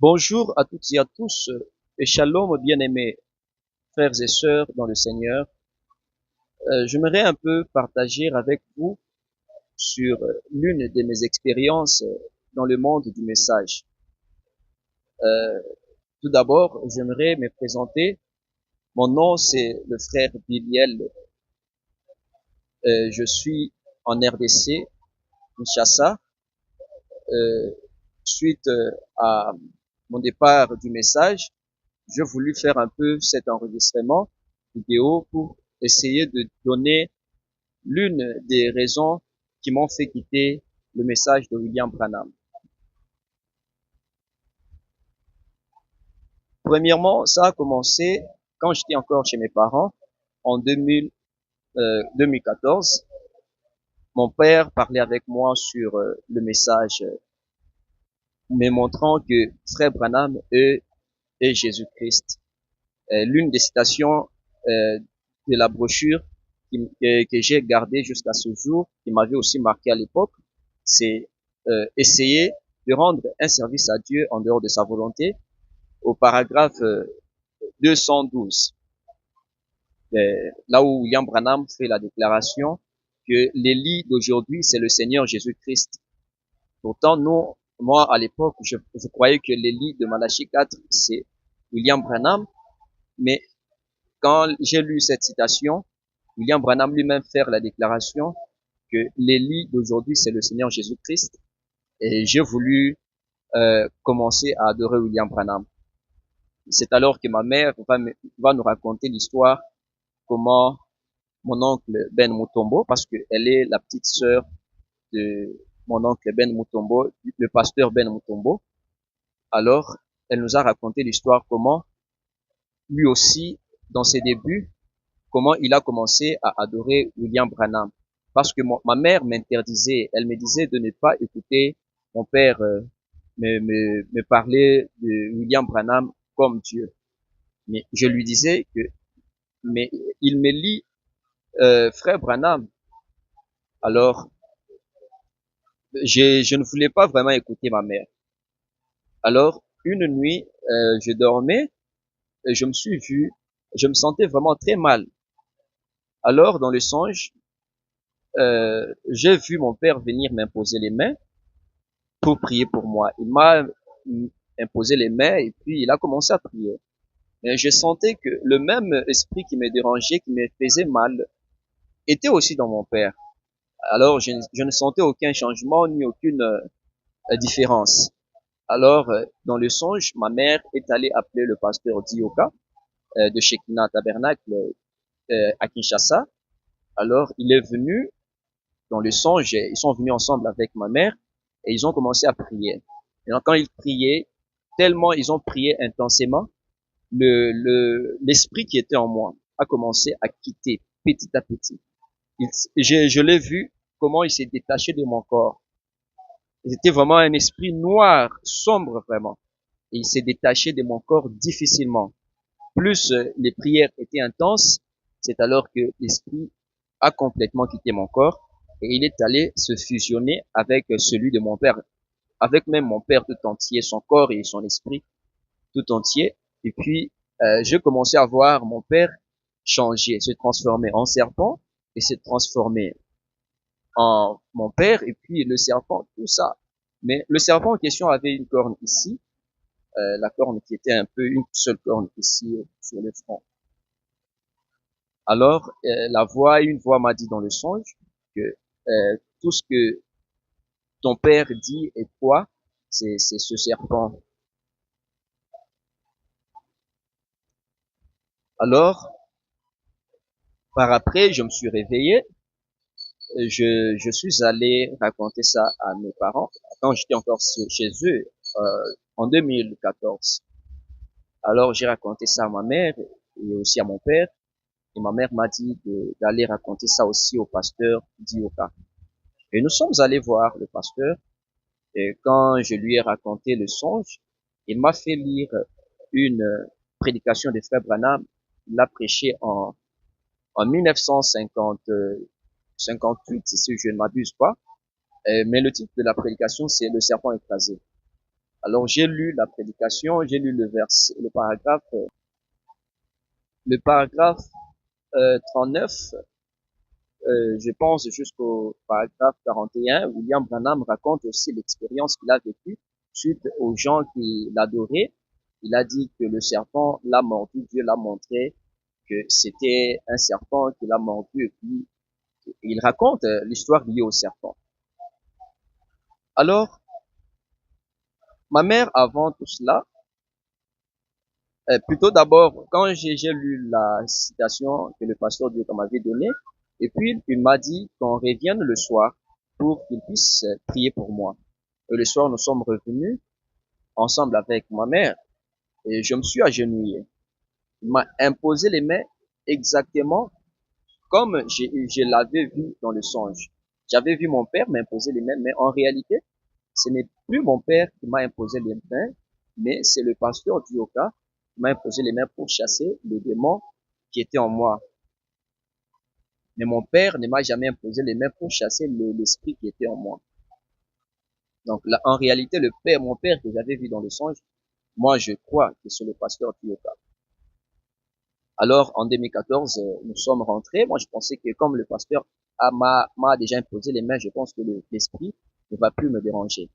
Bonjour à toutes et à tous et shalom bien-aimés frères et sœurs dans le Seigneur. J'aimerais un peu partager avec vous sur l'une de mes expériences dans le monde du message. Euh, Tout d'abord, j'aimerais me présenter. Mon nom, c'est le frère Biliel. Je suis en RDC, Kinshasa. Euh, Suite à mon départ du message, j'ai voulu faire un peu cet enregistrement vidéo pour essayer de donner l'une des raisons qui m'ont fait quitter le message de William Branham. Premièrement, ça a commencé quand j'étais encore chez mes parents en 2014. Mon père parlait avec moi sur le message, me montrant que Frère Branham est Jésus-Christ. L'une des citations de la brochure que j'ai gardée jusqu'à ce jour, qui m'avait aussi marqué à l'époque, c'est essayer de rendre un service à Dieu en dehors de sa volonté, au paragraphe 212, là où William Branham fait la déclaration que l'Élie d'aujourd'hui, c'est le Seigneur Jésus-Christ. Pourtant, moi, à l'époque, je croyais que l'Élie de Malachie 4, c'est William Branham, mais quand j'ai lu cette citation, William Branham lui-même fait la déclaration que l'Élie d'aujourd'hui, c'est le Seigneur Jésus-Christ. Et j'ai voulu commencer à adorer William Branham. C'est alors que ma mère va nous raconter l'histoire comment mon oncle Ben Mutombo, parce qu'elle est la petite sœur de mon oncle Ben Mutombo, le pasteur Ben Mutombo. Alors, elle nous a raconté l'histoire comment lui aussi, dans ses débuts, comment il a commencé à adorer William Branham. Parce que ma mère m'interdisait, elle me disait de ne pas écouter mon père me parler de William Branham comme Dieu. Mais je lui disais que, mais il me lit Frère Branham. Alors, je ne voulais pas vraiment écouter ma mère. Alors, une nuit, je dormais et je me sentais vraiment très mal. Alors, dans le songe, j'ai vu mon père venir m'imposer les mains pour prier pour moi. Il m'a imposé les mains et puis il a commencé à prier. Mais je sentais que le même esprit qui me dérangeait, qui me faisait mal, était aussi dans mon père. Alors, je ne sentais aucun changement ni aucune différence. Alors, dans le songe, ma mère est allée appeler le pasteur Dioka de Shekinah Tabernacle à Kinshasa. Alors, il est venu dans le songe, ils sont venus ensemble avec ma mère et ils ont commencé à prier. Et donc, quand ils priaient, tellement ils ont prié intensément, l'esprit qui était en moi a commencé à quitter petit à petit. Je l'ai vu comment il s'est détaché de mon corps. C'était vraiment un esprit noir, sombre vraiment. Et il s'est détaché de mon corps difficilement. Plus les prières étaient intenses, c'est alors que l'esprit a complètement quitté mon corps et il est allé se fusionner avec celui de mon père, avec même mon père tout entier, son corps et son esprit tout entier. Et puis, j'ai commencé à voir mon père changer, se transformer en serpent et se transformer en mon père et puis le serpent, tout ça. Mais le serpent en question avait une corne ici, la corne qui était un peu une seule corne ici sur le front. Alors, une voix m'a dit dans le songe que tout ce que ton père dit et toi, c'est ce serpent. Alors, par après, je me suis réveillé, je suis allé raconter ça à mes parents quand j'étais encore chez eux en 2014. Alors, j'ai raconté ça à ma mère et aussi à mon père. Et ma mère m'a dit d'aller raconter ça aussi au pasteur Dioka. Et nous sommes allés voir le pasteur. Et quand je lui ai raconté le songe, il m'a fait lire une prédication de Frère Branham. Il l'a prêché en 1958, si je ne m'abuse pas. Mais le titre de la prédication, c'est Le serpent écrasé. Alors j'ai lu la prédication, j'ai lu le paragraphe 39, je pense jusqu'au paragraphe 41. William Branham raconte aussi l'expérience qu'il a vécue suite aux gens qui l'adoraient. Il a dit que le serpent l'a mordu, Dieu l'a montré que c'était un serpent qui l'a mordu, et puis il raconte l'histoire liée au serpent. Alors, ma mère, avant tout cela, plutôt d'abord, quand j'ai lu la citation que le pasteur Dieu m'avait donnée, et puis il m'a dit qu'on revienne le soir pour qu'il puisse prier pour moi. Et le soir, nous sommes revenus ensemble avec ma mère et je me suis agenouillé. Il m'a imposé les mains exactement comme je l'avais vu dans le songe. J'avais vu mon père m'imposer les mains, mais en réalité, ce n'est plus mon père qui m'a imposé les mains, mais c'est le pasteur Dioka qui m'a imposé les mains pour chasser le démon qui était en moi. Mais mon père ne m'a jamais imposé les mains pour chasser l'esprit qui était en moi. Donc là, en réalité, mon père que j'avais vu dans le songe, moi je crois que c'est le pasteur Dioka. Alors en 2014, nous sommes rentrés. Moi je pensais que comme le pasteur m'a déjà imposé les mains, je pense que l'esprit ne va plus me déranger.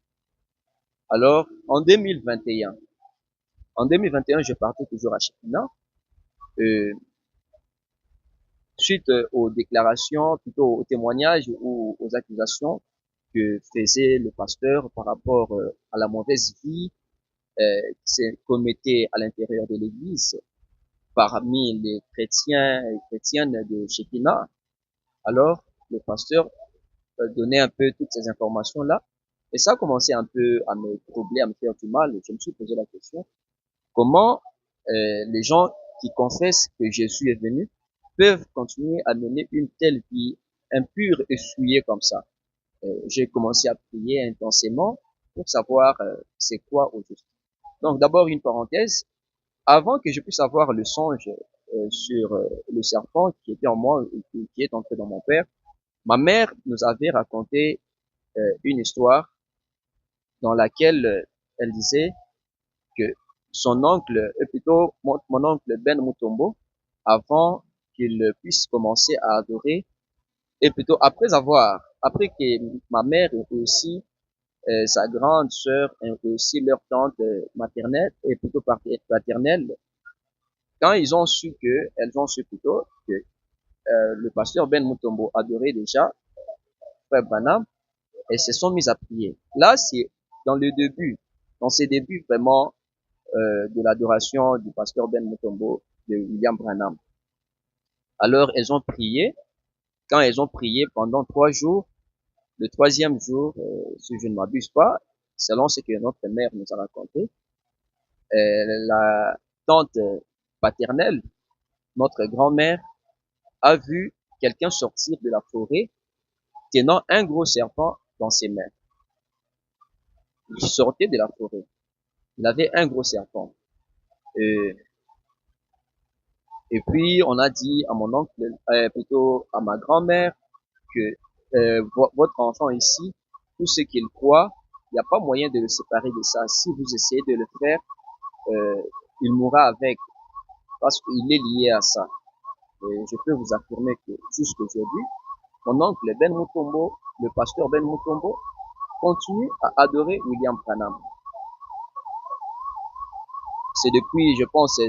Alors en 2021, je partais toujours à Chipina. Suite aux déclarations, plutôt aux témoignages ou aux accusations que faisait le pasteur par rapport à la mauvaise vie qui se commettait à l'intérieur de l'Église parmi les chrétiens et chrétiennes de Chekina. Alors, le pasteur donnait un peu toutes ces informations-là et ça a commencé un peu à me troubler, à me faire du mal. Je me suis posé la question, comment les gens qui confessent que Jésus est venu peuvent continuer à mener une telle vie impure et souillée comme ça. J'ai commencé à prier intensément pour savoir c'est quoi au juste. Donc d'abord une parenthèse, avant que je puisse avoir le songe sur le serpent qui était en moi et qui est entré dans mon père, ma mère nous avait raconté une histoire dans laquelle elle disait que son oncle, plutôt mon oncle Ben Mutombo, avant qu'il puisse commencer à adorer, et plutôt après que ma mère et aussi sa grande sœur et aussi leur tante maternelle et plutôt paternelle, quand elles ont su plutôt que le pasteur Ben Mutombo adorait déjà Frère Branham, elles se sont mises à prier. Là, c'est dans le début, dans ces débuts vraiment de l'adoration du pasteur Ben Mutombo, de William Branham. Alors, elles ont prié. Quand elles ont prié pendant 3 jours, le troisième jour, si je ne m'abuse pas, selon ce que notre mère nous a raconté, la tante paternelle, notre grand-mère, a vu quelqu'un sortir de la forêt tenant un gros serpent dans ses mains. Il sortait de la forêt. Il avait un gros serpent. Et, et puis, on a dit à mon oncle, plutôt à ma grand-mère, que votre enfant ici, tout ce qu'il croit, il n'y a pas moyen de le séparer de ça. Si vous essayez de le faire, il mourra avec, parce qu'il est lié à ça. Et je peux vous affirmer que jusqu'aujourd'hui, mon oncle Ben Mutombo, le pasteur Ben Mutombo, continue à adorer William Branham. C'est depuis, je pense,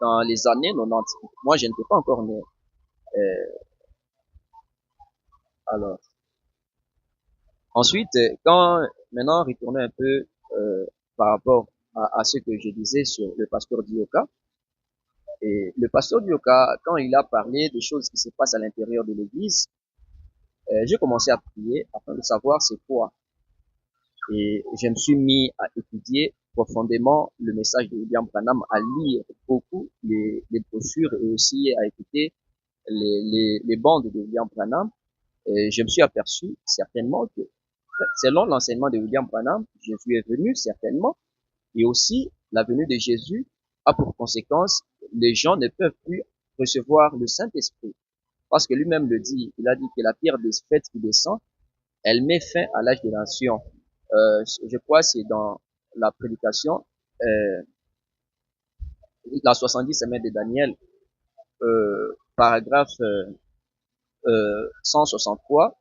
dans les années 90. Moi, je n'étais pas encore né. Euh, alors, ensuite, quand maintenant retourner un peu par rapport à ce que je disais sur le pasteur Dioka, et le pasteur Dioka, quand il a parlé des choses qui se passent à l'intérieur de l'église, j'ai commencé à prier afin de savoir c'est quoi. Et je me suis mis à étudier profondément le message de William Branham, à lire beaucoup les brochures et aussi à écouter les bandes de William Branham. Et je me suis aperçu certainement que selon l'enseignement de William Branham, Jésus est venu certainement, et aussi la venue de Jésus a pour conséquence les gens ne peuvent plus recevoir le Saint-Esprit. Parce que lui-même le dit, il a dit que la pierre des fêtes qui descend, elle met fin à l'âge des nations. Je crois que c'est dans la prédication, euh, la 70 semaines de Daniel, paragraphe 163,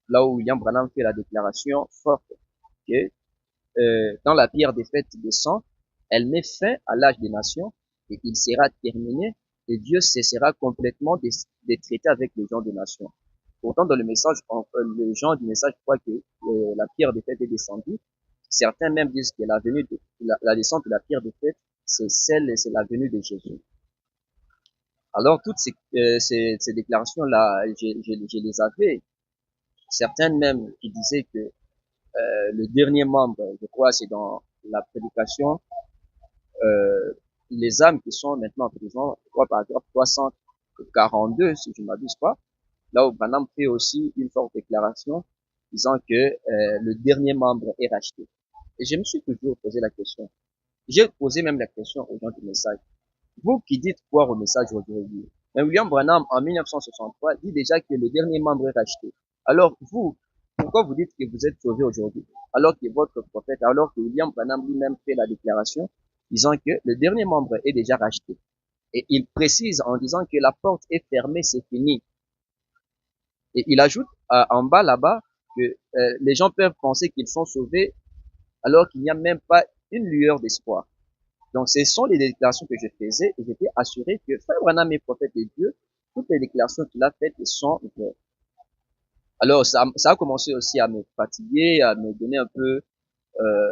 là où William Branham fait la déclaration forte que quand la pierre des fêtes descend, elle met fin à l'âge des nations et il sera terminé et Dieu cessera complètement de traiter avec les gens des nations. Pourtant, dans le message, les gens du message croient que la pierre des fêtes est descendue. Certains même disent que la venue de la descente de la pierre des fêtes, c'est la venue de Jésus. Alors toutes ces déclarations-là, je les avais. Certaines même qui disaient que le dernier membre, je crois, c'est dans la prédication, euh, les âmes qui sont maintenant en prison, je crois par exemple 342, si je ne m'abuse pas, là où Branham fait aussi une forte déclaration disant que le dernier membre est racheté. Et je me suis toujours posé la question. J'ai posé même la question aux gens du message. Vous qui dites croire au message aujourd'hui, mais William Branham en 1963 dit déjà que le dernier membre est racheté. Alors vous, pourquoi vous dites que vous êtes sauvé aujourd'hui, alors que votre prophète, alors que William Branham lui-même fait la déclaration disant que le dernier membre est déjà racheté. Et il précise en disant que la porte est fermée, c'est fini. Et il ajoute en bas là-bas que les gens peuvent penser qu'ils sont sauvés alors qu'il n'y a même pas une lueur d'espoir. Donc, ce sont les déclarations que je faisais et j'étais assuré que Frère Branham est prophète de Dieu. Toutes les déclarations qu'il a faites sont vraies. Alors, ça a commencé aussi à me fatiguer, à me donner un peu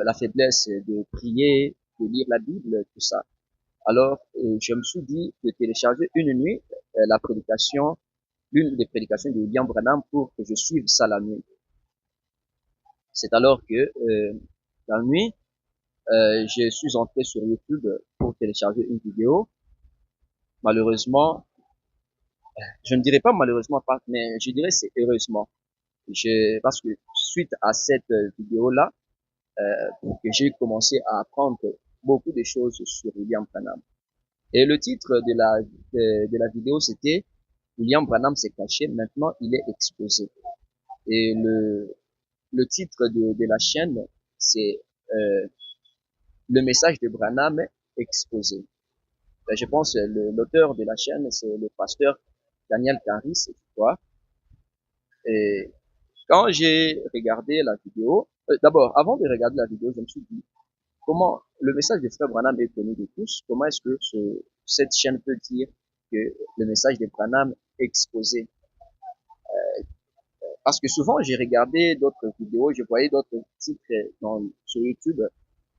la faiblesse de prier, de lire la Bible, tout ça. Alors, je me suis dit de télécharger une nuit la prédication, l'une des prédications de William Branham pour que je suive ça la nuit. C'est alors que la nuit, je suis entré sur YouTube pour télécharger une vidéo. Malheureusement, je ne dirais pas malheureusement pas, mais je dirais c'est heureusement. Parce que suite à cette vidéo-là, que j'ai commencé à apprendre beaucoup de choses sur William Branham. Et le titre de la vidéo, c'était William Branham s'est caché, maintenant il est exposé. Et le titre de la chaîne, c'est le message de Branham exposé. Je pense l'auteur de la chaîne, c'est le pasteur Daniel Caris, tu vois. Et quand j'ai regardé la vidéo, d'abord, avant de regarder la vidéo, je me suis dit, comment le message de Frère Branham est connu de tous, comment est-ce que cette chaîne peut dire que le message de Branham est exposé? Parce que souvent, j'ai regardé d'autres vidéos, je voyais d'autres titres sur YouTube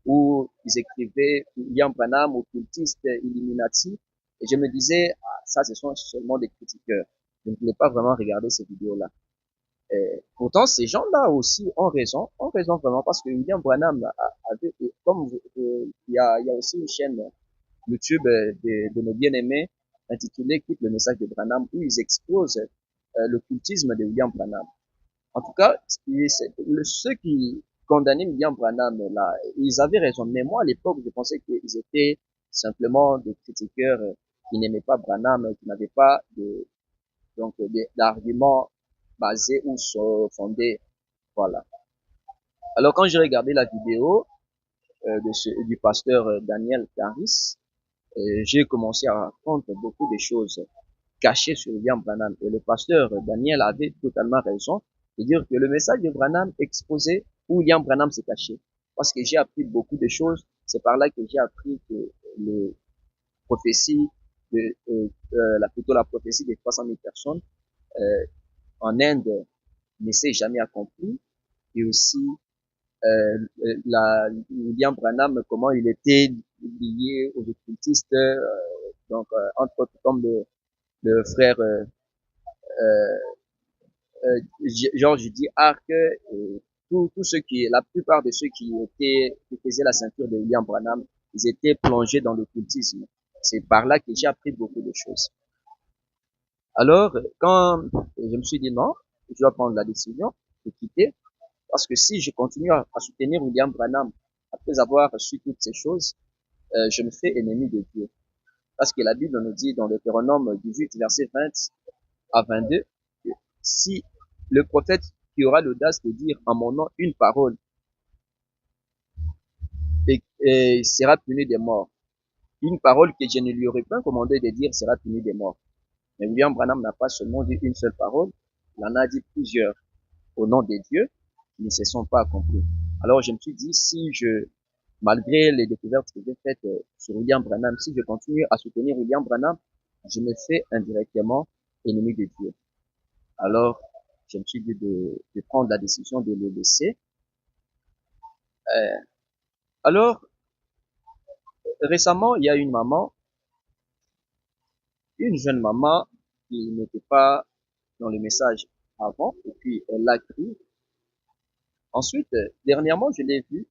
où ils écrivaient William Branham, occultiste, Illuminati, et je me disais, ah, ça, ce sont seulement des critiqueurs. Je ne voulais pas vraiment regarder ces vidéos-là. Pourtant, ces gens-là aussi ont raison vraiment, parce que William Branham avait, comme il y a aussi une chaîne YouTube de nos bien-aimés intitulée Écoute le message de Branham, où ils exposent l'occultisme de William Branham. En tout cas, ceux qui condamnaient William Branham, là, ils avaient raison. Mais moi, à l'époque, je pensais qu'ils étaient simplement des critiqueurs qui n'aimaient pas Branham, qui n'avaient pas d'arguments basés ou fondés. Voilà. Alors, quand j'ai regardé la vidéo du pasteur Daniel Caris, j'ai commencé à apprendre beaucoup de choses cachées sur William Branham. Et le pasteur Daniel avait totalement raison de dire que le message de Branham exposé où William Branham s'est caché. Parce que j'ai appris beaucoup de choses. C'est par là que j'ai appris que les prophéties plutôt la prophétie des 300 000 personnes en Inde ne s'est jamais accomplie. Et aussi William Branham, comment il était lié aux occultistes, entre autres comme le frère George D. Ark, et tous ceux la plupart de ceux qui faisaient la ceinture de William Branham, ils étaient plongés dans l'occultisme. C'est par là que j'ai appris beaucoup de choses. Alors, quand je me suis dit non, je dois prendre la décision de quitter, parce que si je continue à soutenir William Branham après avoir su toutes ces choses, je me fais ennemi de Dieu. Parce que la Bible nous dit dans Deutéronome 18, verset 20 à 22, que si le prophète qui aura l'audace de dire en mon nom une parole et sera puni des morts. Une parole que je ne lui aurais pas commandé de dire sera puni des morts. Mais William Branham n'a pas seulement dit une seule parole, il en a dit plusieurs au nom de Dieu qui ne se sont pas accomplis. Alors je me suis dit, si je, malgré les découvertes que j'ai faites sur William Branham, si je continue à soutenir William Branham, je me fais indirectement ennemi de Dieu. Alors, je me suis dit de prendre la décision de le laisser. Alors, récemment, il y a une maman, une jeune maman qui n'était pas dans le message avant, et puis elle l'a cru. Ensuite, dernièrement, je l'ai vue,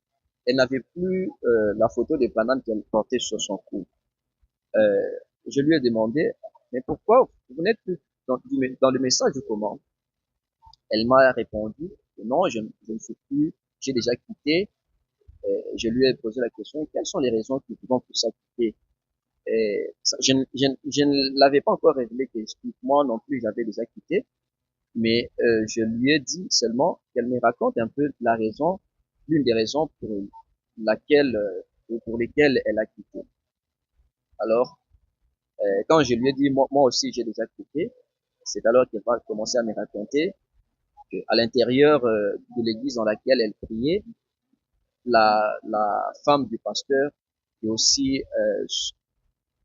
elle n'avait plus la photo de Branham qu'elle portait sur son cou. Euh, je lui ai demandé, mais pourquoi vous n'êtes plus dans le message ou comment? Elle m'a répondu que non, je ne suis plus, j'ai déjà quitté. Je lui ai posé la question, quelles sont les raisons qui vous ont poussé à quitter? Je ne l'avais pas encore révélé que moi non plus j'avais déjà quitté, mais je lui ai dit seulement qu'elle me raconte un peu la raison, l'une des raisons pour laquelle ou pour lesquelles elle a quitté. Alors, quand je lui ai dit moi aussi j'ai déjà quitté, c'est alors qu'elle va commencer à me raconter qu'à l'intérieur de l'église dans laquelle elle priait, la femme du pasteur et aussi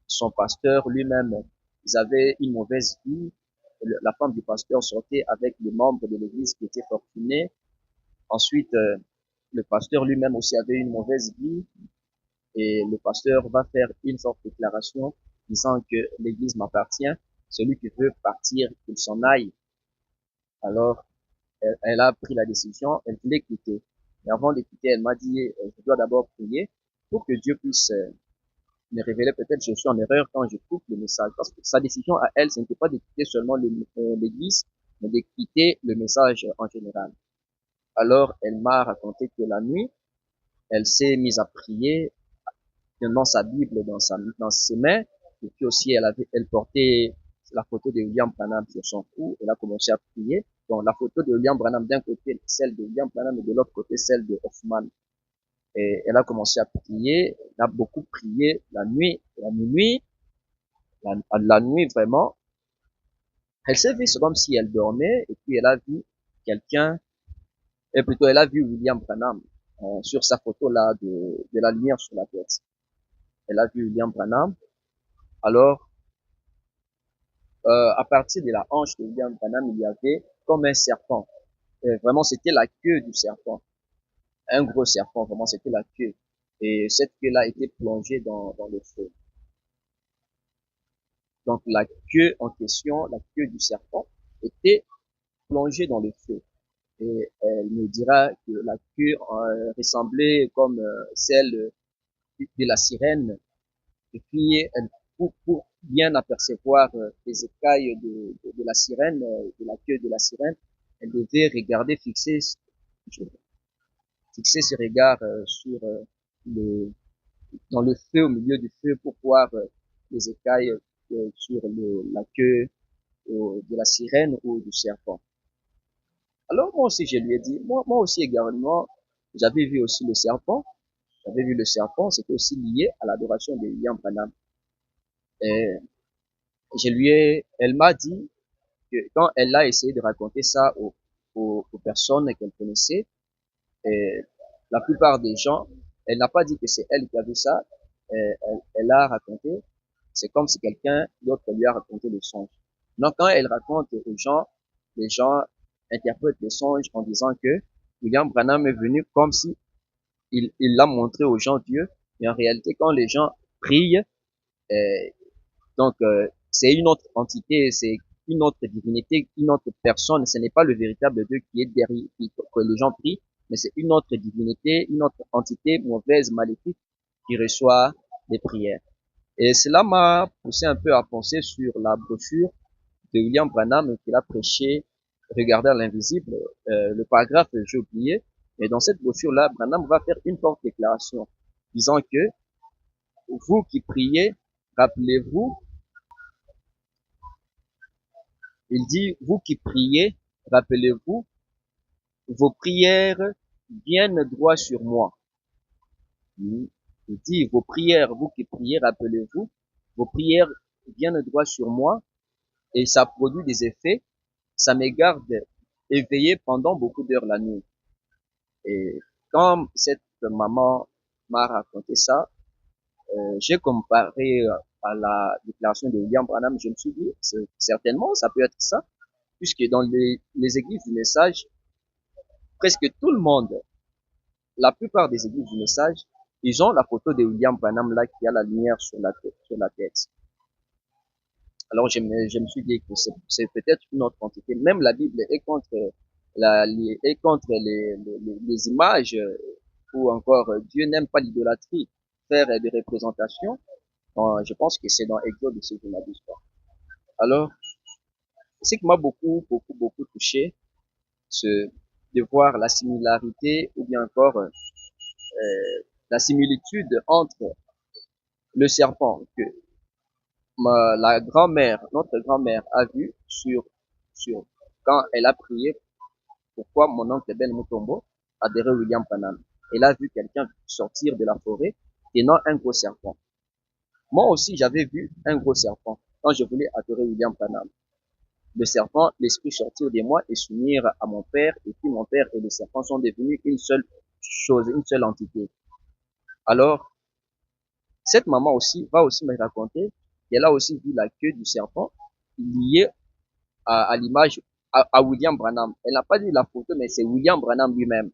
son pasteur lui-même, ils avaient une mauvaise vie. La femme du pasteur sortait avec les membres de l'église qui étaient fortunés. Ensuite, le pasteur lui-même aussi avait une mauvaise vie et le pasteur va faire une forte déclaration disant que l'église m'appartient. Celui qui veut partir, qu'il s'en aille. Alors, elle a pris la décision, elle voulait quitter. Mais avant de quitter, elle m'a dit, je dois d'abord prier pour que Dieu puisse me révéler peut-être je suis en erreur quand je coupe le message. Parce que sa décision à elle, ce n'était pas de quitter seulement l'église, mais de quitter le message en général. Alors, elle m'a raconté que la nuit, elle s'est mise à prier, tenant sa Bible dans ses mains, et puis aussi elle portait la photo de William Branham sur son cou, elle a commencé à prier. Donc, la photo de William Branham d'un côté, celle de William Branham, et de l'autre côté, celle de Hoffman. Et elle a commencé à prier, elle a beaucoup prié la nuit, la minuit, la nuit vraiment. Elle s'est vue, c'est comme si elle dormait, et puis elle a vu quelqu'un, et plutôt elle a vu William Branham sur sa photo là de la lumière sur la tête. Elle a vu William Branham. Alors, à partir de la hanche de William Branham, il y avait comme un serpent. Vraiment, c'était la queue du serpent. Un gros serpent, vraiment, c'était la queue. Et cette queue-là était plongée dans le feu. Donc, la queue en question, la queue du serpent, était plongée dans le feu. Et elle me dira que la queue ressemblait comme celle de la sirène. Et puis, pour bien apercevoir les écailles de la sirène, de la queue de la sirène, elle devait regarder, fixer ses regards sur le, dans le feu, au milieu du feu, pour voir les écailles sur la queue de la sirène ou du serpent. Alors moi aussi, je lui ai dit, moi aussi également, j'avais vu aussi le serpent. J'avais vu le serpent, c'était aussi lié à l'adoration de William Branham. Et elle m'a dit que quand elle a essayé de raconter ça aux personnes qu'elle connaissait, et la plupart des gens, elle n'a pas dit que c'est elle qui a vu ça, elle a raconté, c'est comme si quelqu'un d'autre lui a raconté le songe. Donc quand elle raconte aux gens, les gens interprètent les songes en disant que William Branham est venu comme si il l'a montré aux gens Dieu, mais en réalité quand les gens prient, euh, donc c'est une autre entité, c'est une autre divinité, une autre personne. Ce n'est pas le véritable Dieu qui est derrière, que les gens prient, mais c'est une autre divinité, une autre entité mauvaise, maléfique, qui reçoit les prières. Et cela m'a poussé un peu à penser sur la brochure de William Branham qu'il a prêché, Regarder l'invisible. Le paragraphe, j'ai oublié, mais dans cette brochure-là, Branham va faire une forte déclaration, disant que vous qui priez, rappelez-vous. Il dit, vous qui priez, rappelez-vous, vos prières viennent droit sur moi. Il dit, vos prières, vous qui priez, rappelez-vous, vos prières viennent droit sur moi et ça produit des effets, ça me garde éveillé pendant beaucoup d'heures la nuit. Et quand cette maman m'a raconté ça, j'ai comparé à la déclaration de William Branham, je me suis dit, certainement, ça peut être ça, puisque dans les églises du message, presque tout le monde, la plupart des églises du message, ils ont la photo de William Branham là qui a la lumière sur la tête. Alors je me suis dit que c'est peut-être une autre entité. Même la Bible est contre les images ou encore Dieu n'aime pas l'idolâtrie, faire des représentations. Je pense que c'est dans Exode si je ne m'abuse pas. Alors, ce qui m'a beaucoup touché, c'est de voir la similarité ou bien encore la similitude entre le serpent que la grand-mère, notre grand-mère a vu sur quand elle a prié pourquoi mon oncle Ben Mutombo adorait William Branham. Elle a vu quelqu'un sortir de la forêt tenant un gros serpent. Moi aussi, j'avais vu un gros serpent quand je voulais adorer William Branham. Le serpent, l'esprit sortir de moi et s'unir à mon père, et puis mon père et le serpent sont devenus une seule chose, une seule entité. Alors, cette maman aussi va aussi me raconter qu'elle a aussi vu la queue du serpent liée à l'image à William Branham. Elle n'a pas dit la photo, mais c'est William Branham lui-même.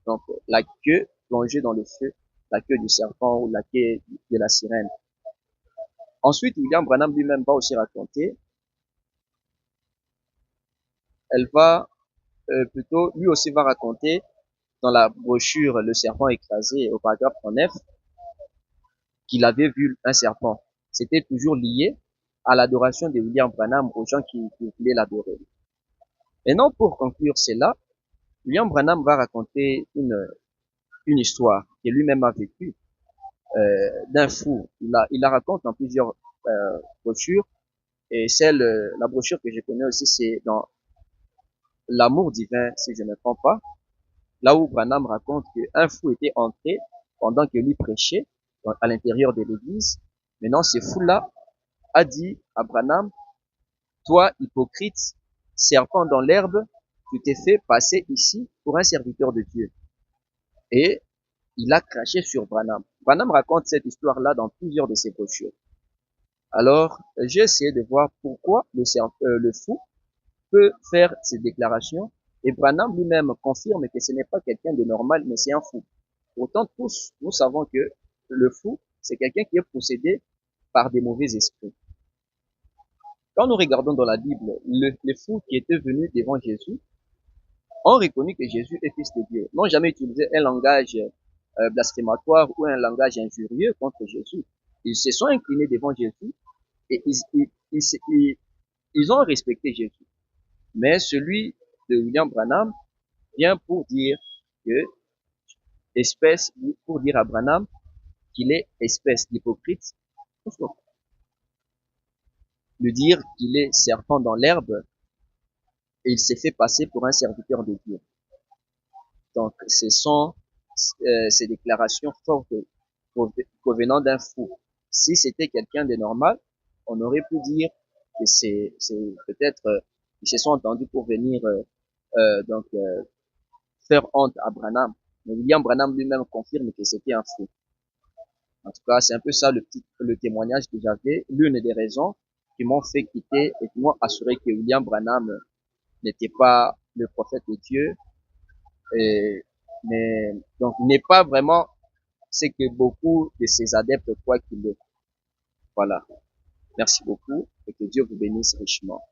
Donc, la queue plongée dans le feu, la queue du serpent ou la queue de la sirène. Ensuite, William Branham lui-même va aussi raconter, elle va plutôt, lui aussi va raconter dans la brochure Le serpent écrasé au paragraphe 39 qu'il avait vu un serpent. C'était toujours lié à l'adoration de William Branham aux gens qui voulaient l'adorer. Maintenant, pour conclure cela, William Branham va raconter une histoire que lui-même a vécue d'un fou. Il la raconte dans plusieurs brochures et la brochure que je connais aussi, c'est dans L'amour divin, si je ne me trompe pas, là où Branham raconte qu'un fou était entré pendant que lui prêchait à l'intérieur de l'église. Maintenant, ce fou-là a dit à Branham, toi, hypocrite, serpent dans l'herbe, tu t'es fait passer ici pour un serviteur de Dieu. Et il a craché sur Branham. Branham raconte cette histoire-là dans plusieurs de ses brochures. Alors, j'ai essayé de voir pourquoi le fou peut faire ces déclarations. Et Branham lui-même confirme que ce n'est pas quelqu'un de normal, mais c'est un fou. Pourtant, tous, nous savons que le fou, c'est quelqu'un qui est possédé par des mauvais esprits. Quand nous regardons dans la Bible, les fous qui étaient venus devant Jésus ont reconnu que Jésus est fils de Dieu. N'ont jamais utilisé un langage blasphématoire ou un langage injurieux contre Jésus. Ils se sont inclinés devant Jésus et ils ont respecté Jésus. Mais celui de William Branham vient pour dire pour dire à Branham qu'il est espèce d'hypocrite, lui dire qu'il est serpent dans l'herbe et il s'est fait passer pour un serviteur de Dieu. Donc, ce sont ces déclarations fortes provenant d'un fou. Si c'était quelqu'un de normal, on aurait pu dire que c'est peut-être ils se sont entendus pour venir faire honte à Branham. Mais William Branham lui-même confirme que c'était un fou. En tout cas, c'est un peu ça le témoignage que j'avais, l'une des raisons qui m'ont fait quitter et qui m'ont assuré que William Branham n'était pas le prophète de Dieu, mais donc n'est pas vraiment ce que beaucoup de ses adeptes croient qu'il est. Voilà. Merci beaucoup et que Dieu vous bénisse richement.